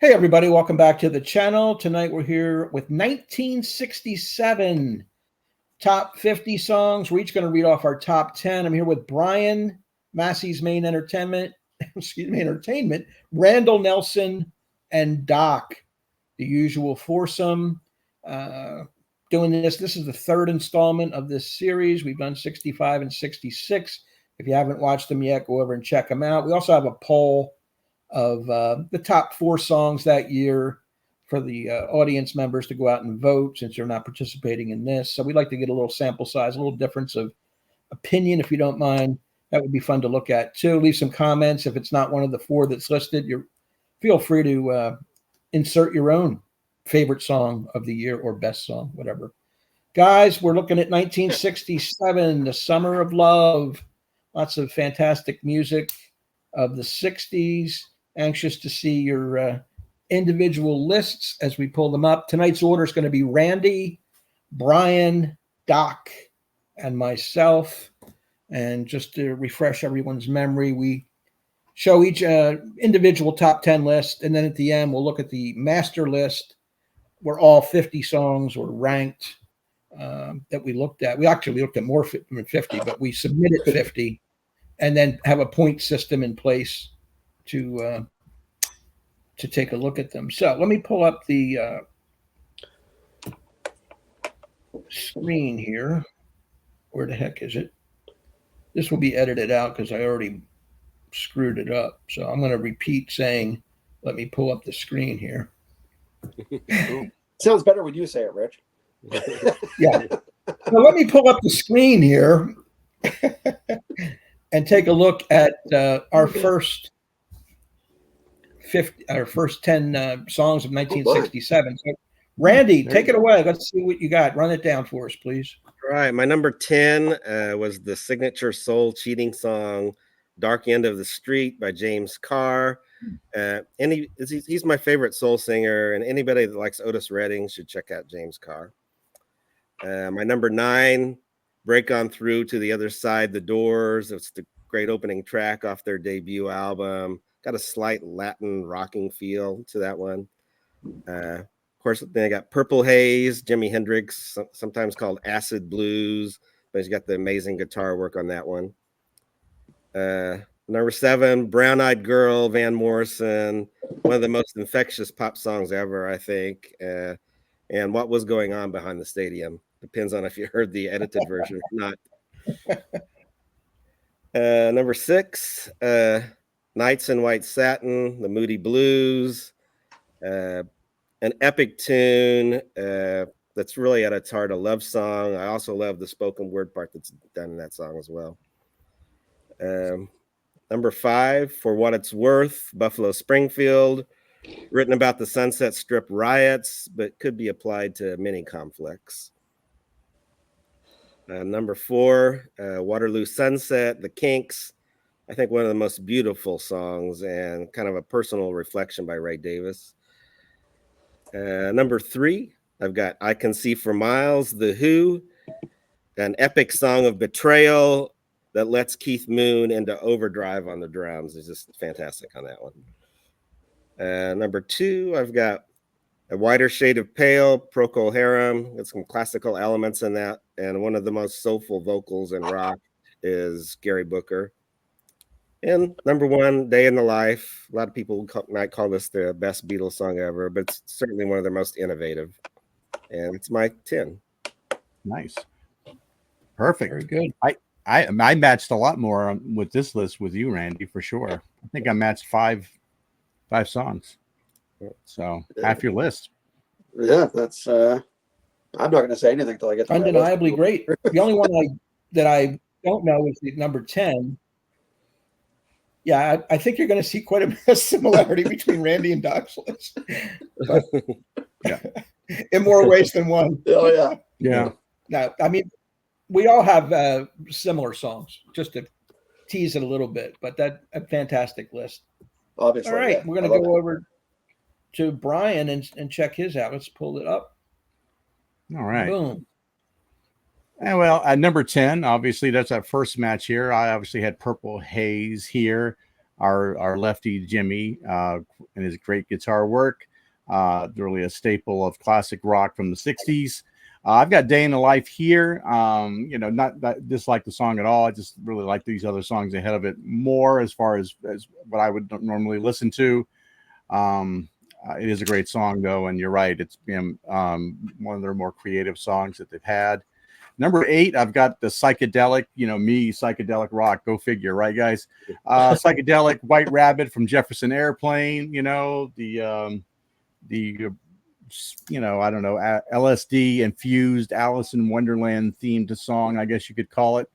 Hey, everybody, welcome back to the channel. Tonight we're here with 1967 top 50 songs. We're each going to read off our top 10. I'm here with Brian, Massey's Main Entertainment, Entertainment, Randall Nelson, and Doc, the usual foursome. Doing this. This is the third installment of this series. We've done 65 and 66. If you haven't watched them yet, go over and check them out. We also have a poll of the top 4 songs that year for the audience members to go out and vote, since they're not participating in this. So we'd like to get a little sample size, a little difference of opinion, if you don't mind. That would be fun to look at too. Leave some comments. If it's not one of the 4 that's listed, feel free to insert your own favorite song of the year or best song, whatever. Guys, we're looking at 1967, the Summer of Love. Lots of fantastic music of the 60s. Anxious to see your individual lists as we pull them up. Tonight's order is going to be Randy, Brian, Doc, and myself. And just to refresh everyone's memory, we show each individual top 10 list, and then at the end, we'll look at the master list where all 50 songs were ranked that we looked at. We actually looked at more than 50, but we submitted 50 and then have a point system in place to take a look at them. So let me pull up the screen here. Where the heck is it? This will be edited out because I already screwed it up. So I'm going to repeat saying, let me pull up the screen here. Sounds better when you say it, Rich. Yeah. So let me pull up the screen here and take a look at our first 10 songs of 1967. So, Randy, take it away. Let's see what you got. Run it down for us, please. All right. My number 10 was the signature soul cheating song, Dark End of the Street by James Carr. He's my favorite soul singer, and anybody that likes Otis Redding should check out James Carr. My number 9, Break On Through to the Other Side, The Doors. It's the great opening track off their debut album. Got a slight Latin rocking feel to that one. Of course, then I got Purple Haze, Jimi Hendrix, sometimes called Acid Blues, but he's got the amazing guitar work on that one. Number 7, Brown Eyed Girl, Van Morrison, one of the most infectious pop songs ever, I think. And What Was Going On Behind the Stadium. Depends on if you heard the edited version or not. Number 6, Nights in White Satin, The Moody Blues, an epic tune that's really at its heart a love song. I also love the spoken word part that's done in that song as well. Number 5, For What It's Worth, Buffalo Springfield, written about the Sunset Strip riots, but could be applied to many conflicts. Number 4, Waterloo Sunset, The Kinks. I think one of the most beautiful songs and kind of a personal reflection by Ray Davis. Number 3, I've got I Can See for Miles, The Who, an epic song of betrayal that lets Keith Moon into overdrive on the drums. It's just fantastic on that one. Number 2, I've got A Whiter Shade of Pale, Procol Harum. Got some classical elements in that, and one of the most soulful vocals in rock is Gary Booker. And number 1, Day in the Life. A lot of people might call this the best Beatles song ever, but it's certainly one of their most innovative. And it's my 10. Nice. Perfect. Very good. I matched a lot more with this list with you, Randy, for sure. I think I matched five songs. So half your list. Yeah, that's I'm not going to say anything until I get to Undeniably great. The only one that I don't know is the number 10. Yeah, I think you're going to see quite a similarity between Randy and Doc's list. But, yeah, in more ways than one. Oh yeah, yeah. No, I mean, we all have similar songs. Just to tease it a little bit, but that a fantastic list. Obviously. All right, yeah. we're going to go over to Brian and check his out. Let's pull it up. All right. Boom. And well, at number 10, obviously that's our first match here. I obviously had Purple Haze here. our lefty Jimmy and his great guitar work. Really a staple of classic rock from the 60s. I've got Day in the Life here. Not that dislike the song at all. I just really like these other songs ahead of it more as far as what I would normally listen to. It is a great song, though, and you're right. It's been one of their more creative songs that they've had. Number 8, I've got the psychedelic, psychedelic rock. Go figure, right, guys? Psychedelic White Rabbit from Jefferson Airplane. I don't know, LSD infused Alice in Wonderland themed song, I guess you could call it.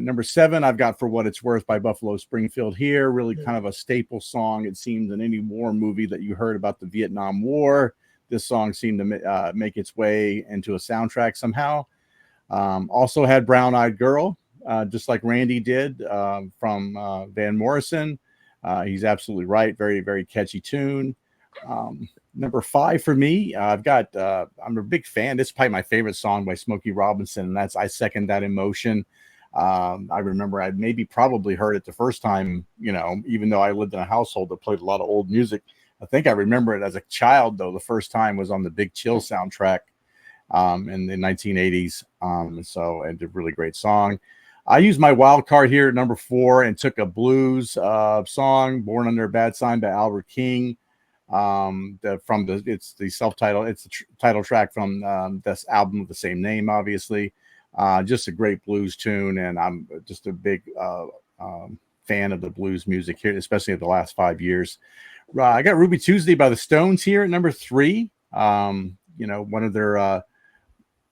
Number 7, I've got For What It's Worth by Buffalo Springfield here. Really kind of a staple song, it seems, in any war movie that you heard about the Vietnam War. This song seemed to make its way into a soundtrack somehow. Also had Brown Eyed Girl, just like Randy did, from Van Morrison. He's absolutely right. Very, very catchy tune. Number 5 for me, I'm a big fan. This is probably my favorite song by Smokey Robinson, and that's I Second That Emotion. I remember I probably heard it the first time, even though I lived in a household that played a lot of old music. I think I remember it as a child, though. The first time was on the Big Chill soundtrack in the 1980s. So it's a really great song. I used my wild card here at number 4 and took a blues song, Born Under a Bad Sign by Albert King. It's the self-titled, it's the title track from this album of the same name, obviously. Just a great blues tune, and I'm just a big fan of the blues music here, especially in the last 5 years. I got Ruby Tuesday by the Stones here at number 3. One of their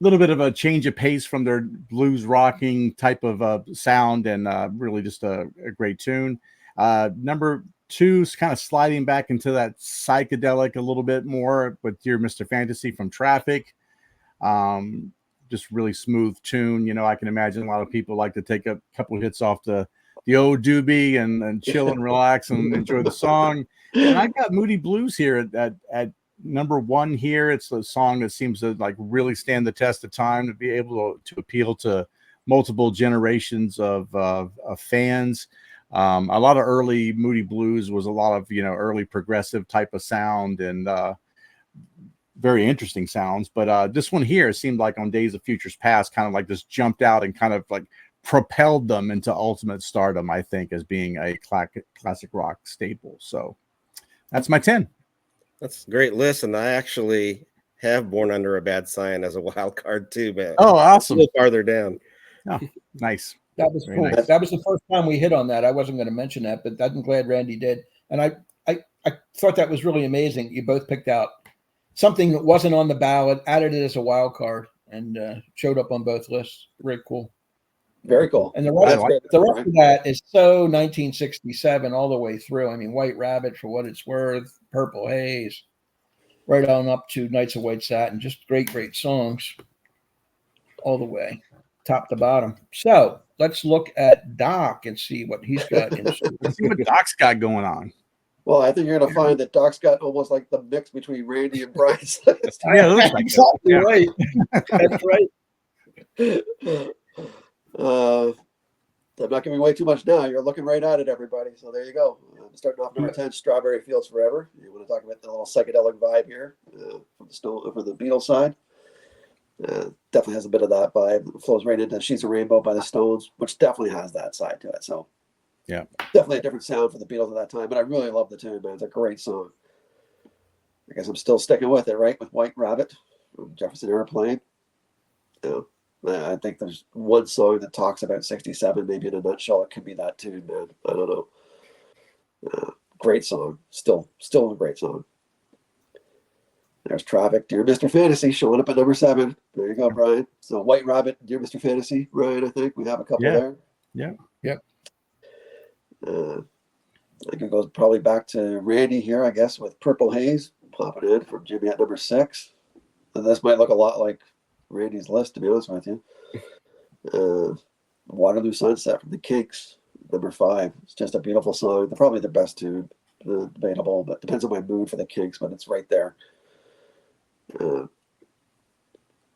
little bit of a change of pace from their blues rocking type of sound, and really just a great tune. Number 2 is kind of sliding back into that psychedelic a little bit more with Dear Mr. Fantasy from Traffic. Just really smooth tune. I can imagine a lot of people like to take a couple of hits off the old doobie and chill and relax and enjoy the song. And I got Moody Blues here at number 1 here. It's a song that seems to like really stand the test of time, to be able to appeal to multiple generations of fans. A lot of early Moody Blues was a lot of early progressive type of sound and very interesting sounds. But this one here seemed like on Days of Futures Past, kind of like this jumped out and kind of like propelled them into ultimate stardom, I think, as being a classic rock staple. So that's my 10. That's a great list, and I actually have Born Under a Bad Sign as a wild card too, man. Oh, awesome! A little farther down. Oh, nice. That was Very cool. nice. That was the first time we hit on that. I wasn't going to mention that, but I'm glad Randy did. And I thought that was really amazing. You both picked out something that wasn't on the ballot, added it as a wild card, and showed up on both lists. Very cool. Very cool. And the rest of that is so 1967 all the way through. I mean, White Rabbit, For What It's Worth, Purple Haze, right on up to Nights of White Satin. Just great, great songs all the way, top to bottom. So let's look at Doc and see what he's got. Let's see what Doc's got going on. Well, I think you're going to find that Doc's got almost like the mix between Randy and Brian's list. Yeah, it looks like exactly yeah. Right. That's right. I'm not giving away too much now. You're looking right at it, everybody. So there you go. Starting off number 10, Strawberry Fields Forever. You want to talk about the little psychedelic vibe here from the Beatles side. Definitely has a bit of that vibe. It flows right into She's a Rainbow by the Stones, which definitely has that side to it. So yeah, definitely a different sound for the Beatles at that time. But I really love the tune, man. It's a great song. I guess I'm still sticking with it, right? With White Rabbit from Jefferson Airplane. I think there's one song that talks about 67, maybe in a nutshell. It could be that tune, man. I don't know. Great song. Still a great song. There's Traffic, Dear Mr. Fantasy, showing up at number 7. There you go, Brian. So White Rabbit, Dear Mr. Fantasy, Brian, I think. We have a couple there. Yeah. Yep. I think it goes probably back to Randy here, I guess, with Purple Haze, popping in from Jimmy at number 6. And this might look a lot like Randy's list, to be honest with you. Waterloo Sunset from the Kinks, number 5. It's just a beautiful song. They're probably the best tune. Debatable, but depends on my mood for the Kinks, but it's right there.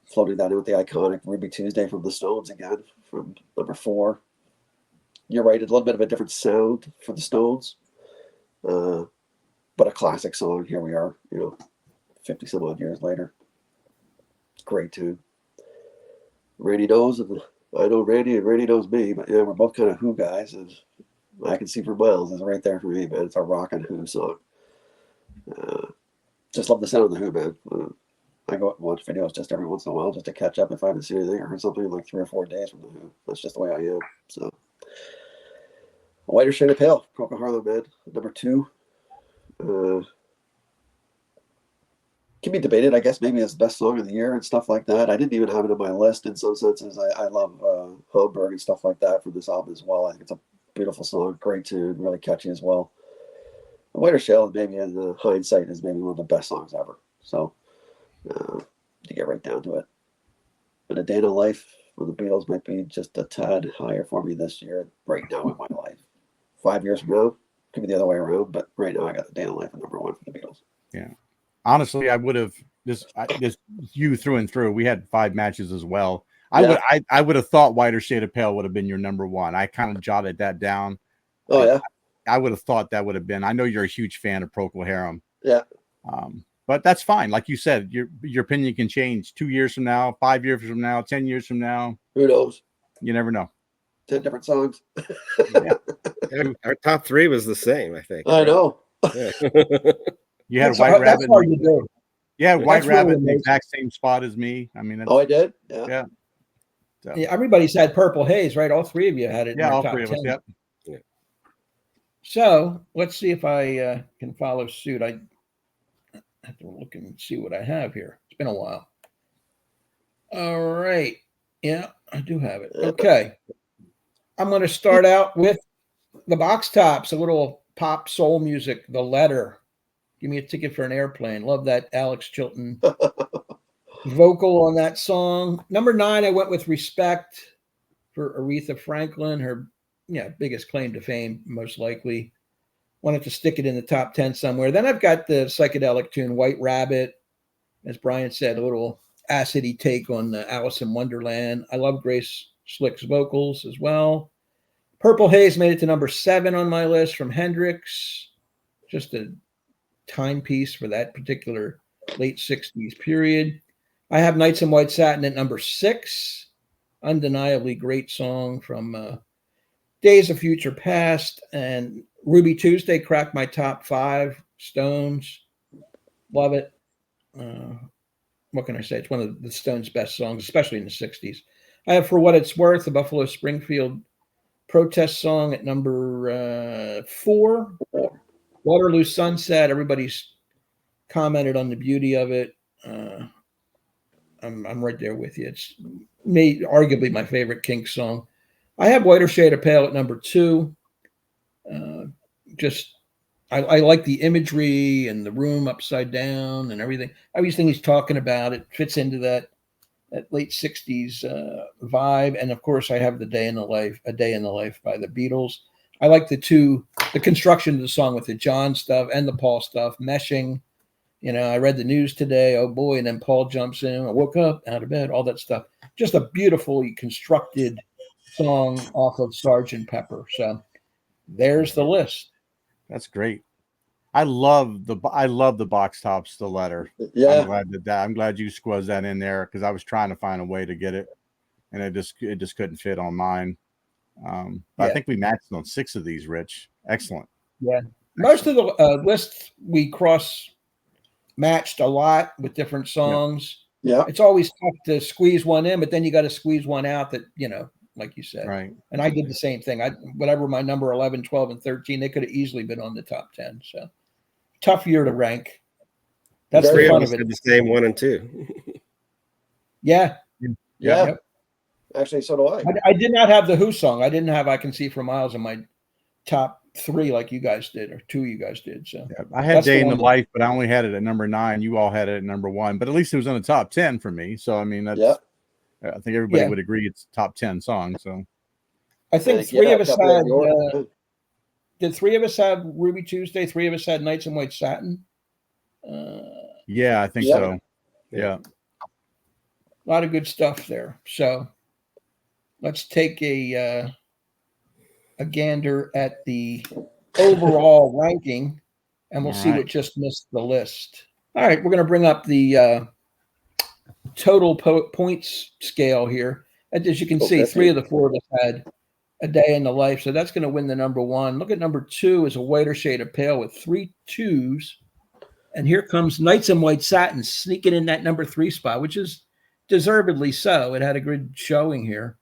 Floating that in with the iconic Ruby Tuesday from the Stones again, from number 4. you're right, a little bit of a different sound for the Stones, but a classic song. Here we are, 50 some odd years later. Great tune. Randy knows, and I know Randy, and Randy knows me, but yeah, we're both kind of Who guys, and I Can See for Miles is right there for me, man. It's a rockin' Who song. Just love the sound of the Who, man. I go and watch videos just every once in a while just to catch up if I haven't seen anything or heard something in like 3 or 4 days from the Who. That's just the way I am. So, A Whiter Shade of Pale, Procol Harum, man. Number 2. Can be debated, I guess, maybe as the best song of the year and stuff like that. I didn't even have it on my list in some senses. I love Hamburg and stuff like that from this album as well. I think it's a beautiful song, great tune, really catchy as well. A Whiter Shade, maybe in hindsight, is maybe one of the best songs ever. So, to get right down to it. But A Day in a Life with the Beatles might be just a tad higher for me this year, right now in my life. 5 years from now, could be the other way around, but right now I got A Day in a Life at number 1 for the Beatles. Yeah. Honestly, I would have just you through and through. We had 5 matches as well. I would have thought Whiter Shade of Pale would have been your number 1. I kind of jotted that down. Oh, yeah. I would have thought that would have been. I know you're a huge fan of Procol Harum. Yeah. But that's fine. Like you said, your opinion can change 2 years from now, 5 years from now, 10 years from now. Who knows? You never know. 10 different songs. Yeah, our top 3 was the same, I think. I know. Yeah. You had That's White hard- Rabbit. That's hard to do. Yeah, White That's really Rabbit in the amazing. exact same spot as me. I mean, that's, Oh, I did? Yeah. yeah. So, Yeah, everybody's had Purple Haze, right? All 3 of you had it. in yeah, your all top 3 of us. 10. Yep. So let's see if I can follow suit. I have to look and see what I have here. It's been a while. All right. Yeah, I do have it. Okay. I'm going to start out with the Box Tops, a little pop soul music, The Letter. Give Me a Ticket for an Airplane. Love that Alex Chilton vocal on that song. Number 9, I went with Respect for Aretha Franklin, her biggest claim to fame, most likely. Wanted to stick it in the top 10 somewhere. Then I've got the psychedelic tune White Rabbit. As Brian said, a little acidy take on Alice in Wonderland. I love Grace Slick's vocals as well. Purple Haze made it to number 7 on my list from Hendrix. Just a timepiece for that particular late 60s period. I have Nights in White Satin at number 6. Undeniably great song from Days of Future Past. And Ruby Tuesday cracked my top 5. Stones. Love it. What can I say? It's one of the Stones' best songs, especially in the 60s. I have For What It's Worth, the Buffalo Springfield protest song at number 4. Waterloo Sunset. Everybody's commented on the beauty of it. I'm right there with you. It's arguably my favorite Kinks song. I have Whiter Shade of Pale at number 2. I like the imagery and the room upside down and everything. Everything he's talking about, it fits into that late 60s vibe. And of course, I have A Day in the Life by the Beatles. I like the construction of the song with the John stuff and the Paul stuff meshing. I read the news today. Oh boy. And then Paul jumps in. I woke up out of bed, all that stuff. Just a beautifully constructed song off of Sgt. Pepper. So there's the list. That's great. I love the Box Tops, The Letter. Yeah. I'm glad you squeezed that in there because I was trying to find a way to get it, and it just couldn't fit on mine. I think we matched on 6 of these, Rich. Excellent. Yeah. Most of the lists we cross matched a lot with different songs. Yeah. It's always tough to squeeze one in, but then you got to squeeze one out that, like you said. Right. And I did the same thing. Whatever my number 11, 12, and 13, they could have easily been on the top 10. So tough year to rank. That's the fun of it. The same 1 and 2. Yeah. Yeah. Yep. Actually, so do I. I did not have the Who song. I didn't have I Can See for Miles in my top 3 like you guys did, or 2 you guys did. So yeah, I had Day in the Life, but I only had it at number 9. You all had it at number 1, but at least it was in the top 10 for me. So I mean, that's I think everybody would agree it's a top 10 song. So I think 3 of us had. Did 3 of us have Ruby Tuesday? 3 of us had Nights in White Satin. Yeah, I think so. Yeah, a lot of good stuff there. So let's take a a gander at the overall ranking, and we'll All see right. what just missed the list. All right, we're going to bring up the total points scale here. As you can see, 3 of the 4 of us had a day in the life, so that's going to win the number 1. Look at number 2 is a whiter shade of pale with 3 2s. And here comes Knights in White Satin sneaking in that number 3 spot, which is deservedly so. It had a good showing here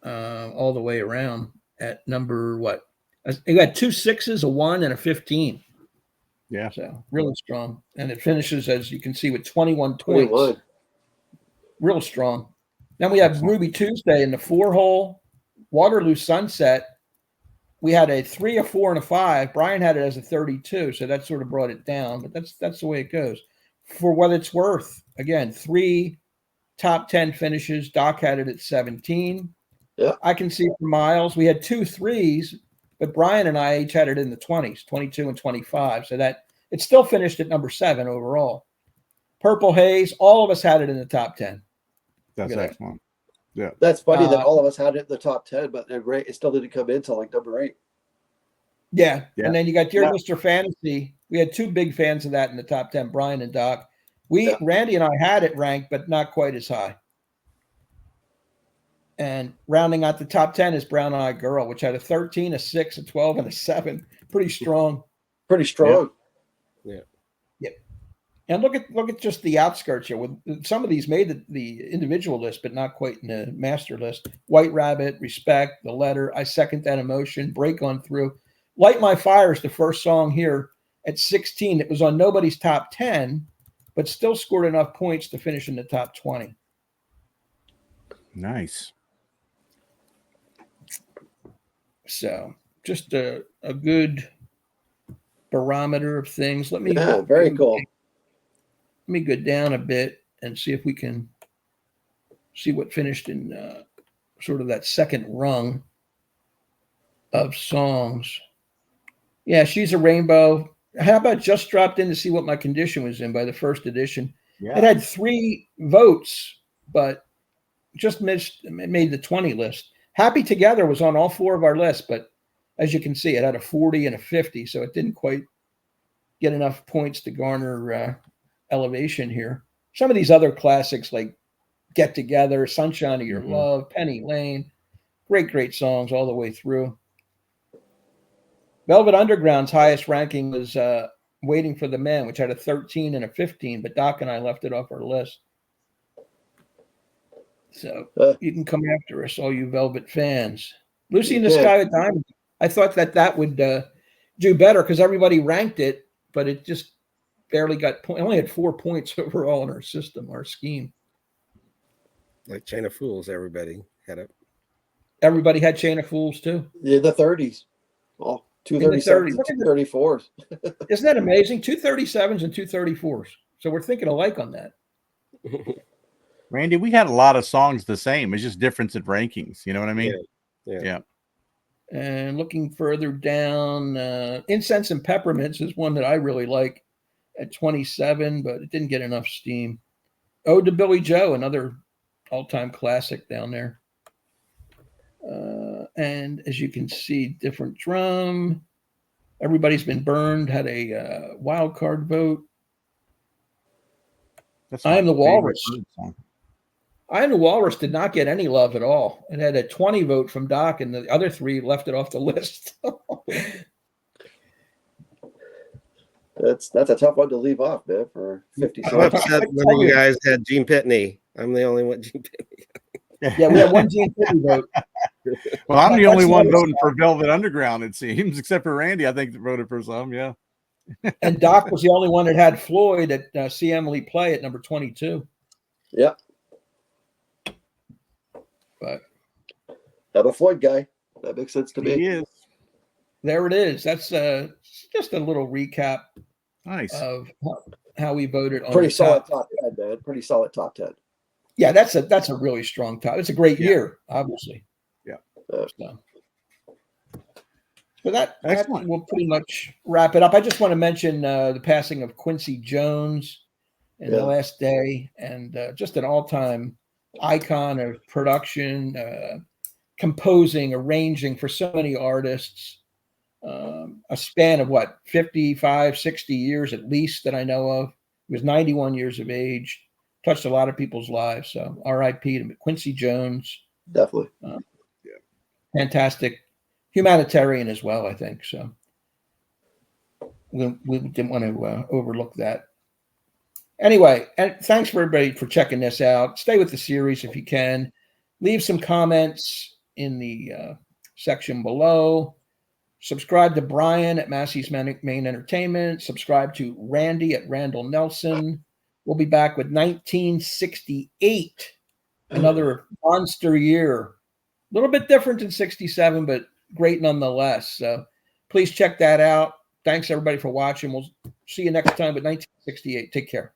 all the way around at number what? It got 2 6s, a 1, and a 15. Yeah. So really strong. And it finishes, as you can see, with 21 points. 21. Real strong. Then we have Ruby Tuesday in the 4-hole. Waterloo Sunset. We had a 3, a 4, and a 5. Brian had it as a 32, so that sort of brought it down. But that's the way it goes. For what it's worth, again, 3 top 10 finishes. Doc had it at 17. Yeah. I can see for Miles, we had 2 3s, but Brian and I each had it in the 20s, 22 and 25. So that it still finished at number 7 overall. Purple Haze, all of us had it in the top 10. That's excellent. Yeah. That's funny that all of us had it in the top 10, but it still didn't come in until like number 8. Yeah. Yeah. And then you got Dear Mr. Fantasy. We had 2 big fans of that in the top 10, Brian and Doc. Randy and I had it ranked, but not quite as high. And rounding out the top 10 is Brown Eyed Girl, which had a 13, a 6, a 12, and a 7. Pretty strong. Pretty strong. Yeah. Yep. And look at just the outskirts here. With some of these made the individual list, but not quite in the master list. White Rabbit, Respect, The Letter, I Second That Emotion, Break On Through. Light My Fire is the first song here at 16. It was on nobody's top 10, but still scored enough points to finish in the top 20. Nice. So just a good barometer of things. Very cool. Let me go down a bit and see if we can see what finished in sort of that second rung of songs. Yeah, She's a Rainbow. How about just dropped in to see what my condition was in by the first edition? Yeah. It had 3 votes, but just made the 20 list. Happy Together was on all 4 of our lists, but as you can see, it had a 40 and a 50, so it didn't quite get enough points to garner elevation here. Some of these other classics like Get Together, Sunshine of Your Love, Penny Lane, great songs all the way through. Velvet Underground's highest ranking was Waiting for the Man, which had a 13 and a 15, but Doc and I left it off our list. So you can come after us, all you Velvet fans. Lucy in the Sky with Diamonds. I thought that would do better because everybody ranked it, but it just barely got point. Only had 4 points overall in our system, our scheme. Like Chain of Fools, everybody had it. Everybody had Chain of Fools too. Yeah, the 30s. Oh, 237s, 234s. Isn't that amazing? 237s and 234s. So we're thinking alike on that. Randy, we had a lot of songs the same. It's just difference in rankings. You know what I mean? Yeah. And looking further down, Incense and Peppermints is one that I really like at 27, but it didn't get enough steam. Ode to Billy Joe, another all-time classic down there. And as you can see, Different Drum. Everybody's Been Burned had a wild card vote. I Am the Walrus. I Am the Walrus did not get any love at all. It had a 20 vote from Doc, and the other 3 left it off the list. That's a tough one to leave off, man, for 50 I'm songs. upset when you guys had Gene Pitney. I'm the only one Gene Pitney. Yeah, we have one Gene Pitney vote. Well, I'm the only one voting for Velvet Underground, it seems, except for Randy, I think, that voted for some, yeah. And Doc was the only one that had Floyd at See Emily Play at number 22. Yep. But I'm a Floyd guy. That makes sense to me. He is. There it is. That's just a little recap of how we voted on Pretty solid top 10, man. Pretty solid top 10. Yeah, that's a really strong top. It's a great year, obviously. Yeah. So that will pretty much wrap it up. I just want to mention the passing of Quincy Jones in the last day, and just an all-time icon of production, composing, arranging for so many artists. A span of 55, 60 years at least that I know of. He was 91 years of age, touched a lot of people's lives. So R.I.P. to Quincy Jones. Definitely. Fantastic humanitarian as well, I think. So we didn't want to overlook that. Anyway, and thanks for everybody for checking this out. Stay with the series if you can. Leave some comments in the section below. Subscribe to Brian at Massey's Main Entertainment. Subscribe to Randy at Randall Nelson. We'll be back with 1968, another monster year. A little bit different than 67, but great nonetheless. So please check that out. Thanks, everybody, for watching. We'll see you next time with 1968. Take care.